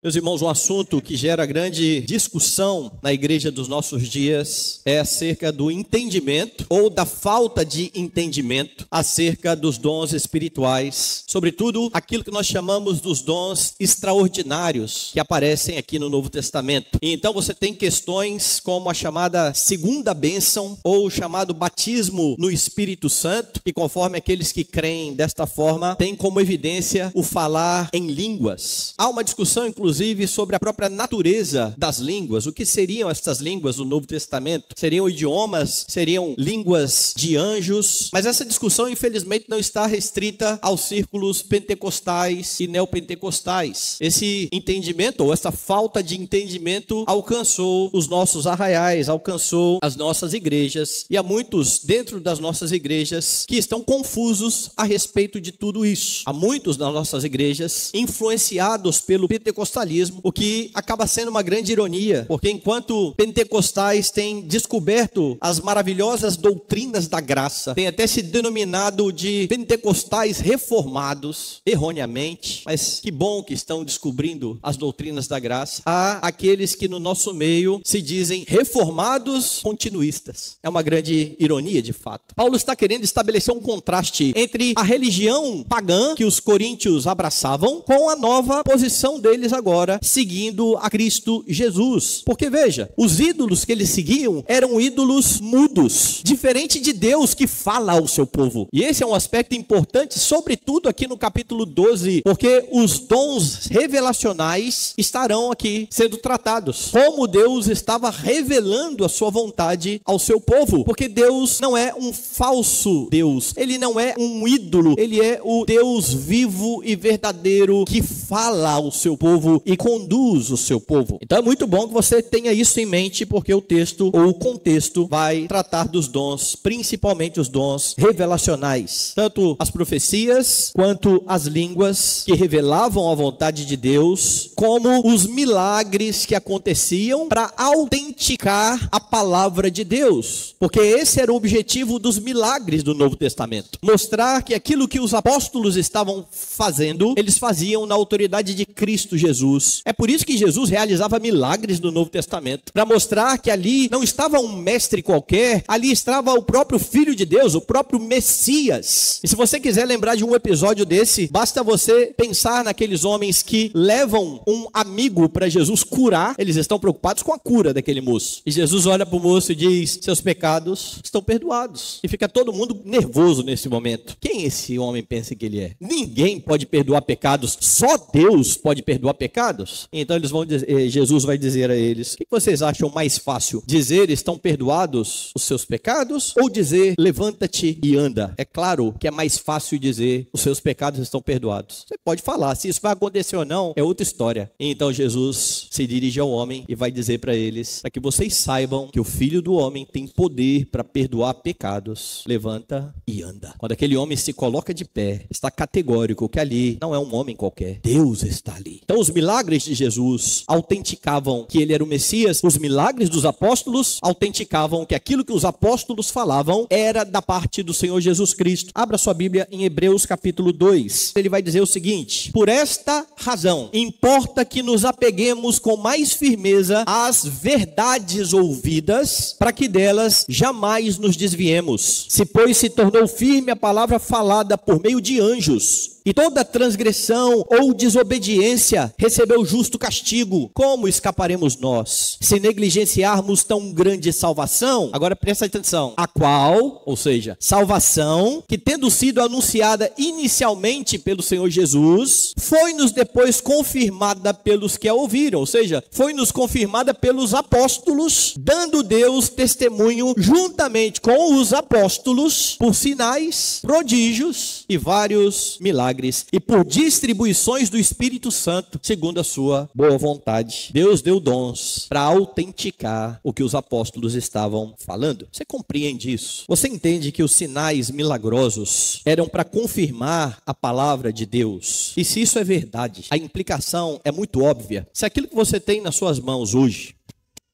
Meus irmãos, um assunto que gera grande discussão na igreja dos nossos dias é acerca do entendimento ou da falta de entendimento acerca dos dons espirituais, sobretudo aquilo que nós chamamos dos dons extraordinários que aparecem aqui no Novo Testamento. E então você tem questões como a chamada segunda bênção ou o chamado batismo no Espírito Santo, que conforme aqueles que creem desta forma, tem como evidência o falar em línguas. Há uma discussão, inclusive, sobre a própria natureza das línguas. O que seriam estas línguas no Novo Testamento? Seriam idiomas? Seriam línguas de anjos? Mas essa discussão, infelizmente, não está restrita aos círculos pentecostais e neopentecostais. Esse entendimento, ou essa falta de entendimento, alcançou os nossos arraiais, alcançou as nossas igrejas. E há muitos dentro das nossas igrejas que estão confusos a respeito de tudo isso. Há muitos nas nossas igrejas influenciados pelo pentecostalismo, o que acaba sendo uma grande ironia, porque enquanto pentecostais têm descoberto as maravilhosas doutrinas da graça, têm até se denominado de pentecostais reformados, erroneamente, mas que bom que estão descobrindo as doutrinas da graça, há aqueles que no nosso meio se dizem reformados continuistas. É uma grande ironia, de fato. Paulo está querendo estabelecer um contraste entre a religião pagã que os coríntios abraçavam com a nova posição deles agora, seguindo a Cristo Jesus. Porque veja, os ídolos que eles seguiam eram ídolos mudos, diferente de Deus que fala ao seu povo. E esse é um aspecto importante, sobretudo aqui no capítulo 12, porque os dons revelacionais estarão aqui sendo tratados. Como Deus estava revelando a sua vontade ao seu povo. Porque Deus não é um falso Deus, ele não é um ídolo, ele é o Deus vivo e verdadeiro que fala ao seu povo e conduz o seu povo. Então é muito bom que você tenha isso em mente, porque o texto ou o contexto vai tratar dos dons, principalmente os dons revelacionais. Tanto as profecias, quanto as línguas que revelavam a vontade de Deus, como os milagres que aconteciam para autenticar a palavra de Deus. Porque esse era o objetivo dos milagres do Novo Testamento. Mostrar que aquilo que os apóstolos estavam fazendo, eles faziam na autoridade de Cristo Jesus. É por isso que Jesus realizava milagres no Novo Testamento, para mostrar que ali não estava um mestre qualquer, ali estava o próprio Filho de Deus, o próprio Messias. E se você quiser lembrar de um episódio desse, basta você pensar naqueles homens que levam um amigo para Jesus curar. Eles estão preocupados com a cura daquele moço. E Jesus olha para o moço e diz: seus pecados estão perdoados. E fica todo mundo nervoso nesse momento. Quem esse homem pensa que ele é? Ninguém pode perdoar pecados, só Deus pode perdoar pecados. Então eles vão dizer, Jesus vai dizer a eles: o que vocês acham mais fácil? Dizer estão perdoados os seus pecados, ou dizer levanta-te e anda? É claro que é mais fácil dizer os seus pecados estão perdoados. Você pode falar, se isso vai acontecer ou não é outra história. Então Jesus se dirige ao homem e vai dizer para eles, para que vocês saibam que o Filho do Homem tem poder para perdoar pecados. Levanta e anda. Quando aquele homem se coloca de pé, está categórico que ali não é um homem qualquer, Deus está ali. Então os milagres de Jesus autenticavam que ele era o Messias. Os milagres dos apóstolos autenticavam que aquilo que os apóstolos falavam era da parte do Senhor Jesus Cristo. Abra sua Bíblia em Hebreus capítulo 2. Ele vai dizer o seguinte: por esta razão, importa que nos apeguemos com mais firmeza às verdades ouvidas, para que delas jamais nos desviemos. Se, pois, se tornou firme a palavra falada por meio de anjos, e toda transgressão ou desobediência recebeu justo castigo, como escaparemos nós, se negligenciarmos tão grande salvação? Agora presta atenção. A qual, ou seja, salvação, que tendo sido anunciada inicialmente pelo Senhor Jesus, foi-nos depois confirmada pelos que a ouviram, ou seja, foi-nos confirmada pelos apóstolos, dando Deus testemunho juntamente com os apóstolos, por sinais, prodígios e vários milagres, e por distribuições do Espírito Santo, segundo a sua boa vontade. Deus deu dons para autenticar o que os apóstolos estavam falando. Você compreende isso? Você entende que os sinais milagrosos eram para confirmar a palavra de Deus? E se isso é verdade, a implicação é muito óbvia. Se aquilo que você tem nas suas mãos hoje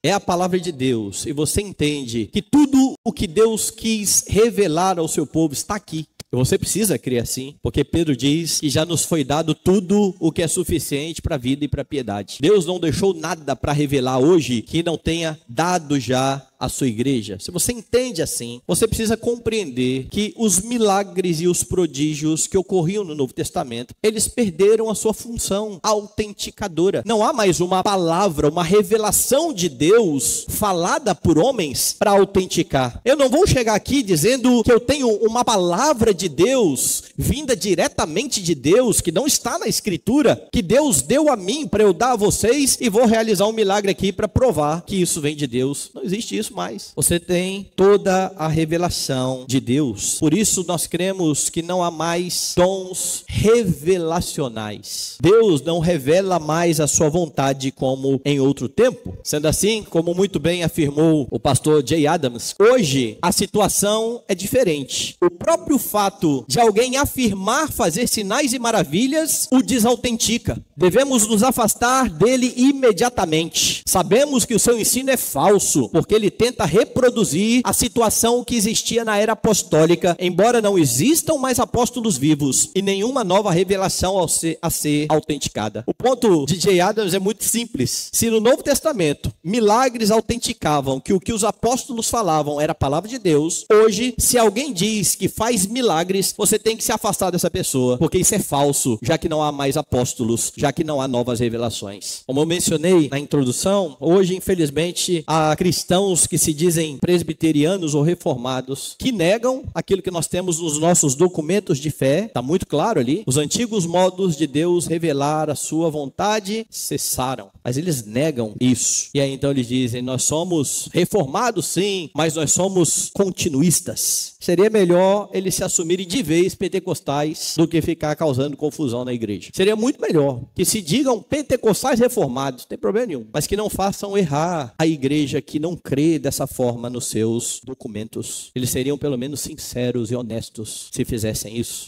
é a palavra de Deus, e você entende que tudo o que Deus quis revelar ao seu povo está aqui, E você precisa crer assim, porque Pedro diz que já nos foi dado tudo o que é suficiente para a vida e para a piedade. Deus não deixou nada para revelar hoje que não tenha dado já a sua igreja. Se você entende assim, você precisa compreender que os milagres e os prodígios que ocorriam no Novo Testamento, eles perderam a sua função autenticadora. Não há mais uma palavra, uma revelação de Deus falada por homens para autenticar. Eu não vou chegar aqui dizendo que eu tenho uma palavra de Deus vinda diretamente de Deus, que não está na Escritura, que Deus deu a mim para eu dar a vocês e vou realizar um milagre aqui para provar que isso vem de Deus. Não existe isso mais. Você tem toda a revelação de Deus. Por isso nós cremos que não há mais dons revelacionais. Deus não revela mais a sua vontade como em outro tempo. Sendo assim, como muito bem afirmou o pastor Jay Adams, hoje a situação é diferente. O próprio fato de alguém afirmar fazer sinais e maravilhas o desautentica. Devemos nos afastar dele imediatamente. Sabemos que o seu ensino é falso, porque ele tenta reproduzir a situação que existia na era apostólica, embora não existam mais apóstolos vivos e nenhuma nova revelação a ser autenticada. O ponto de Jay Adams é muito simples. Se no Novo Testamento milagres autenticavam que o que os apóstolos falavam era a palavra de Deus, hoje, se alguém diz que faz milagres, você tem que se afastar dessa pessoa, porque isso é falso, já que não há mais apóstolos, já que não há novas revelações. Como eu mencionei na introdução, hoje, infelizmente, há cristãos que se dizem presbiterianos ou reformados, que negam aquilo que nós temos nos nossos documentos de fé, está muito claro ali, os antigos modos de Deus revelar a sua vontade cessaram, mas eles negam isso, e aí então eles dizem, nós somos reformados sim, mas nós somos continuistas. Seria melhor eles se assumirem de vez pentecostais do que ficar causando confusão na igreja. Seria muito melhor que se digam pentecostais reformados, não tem problema nenhum, mas que não façam errar a igreja que não crê dessa forma nos seus documentos. Eles seriam pelo menos sinceros e honestos se fizessem isso.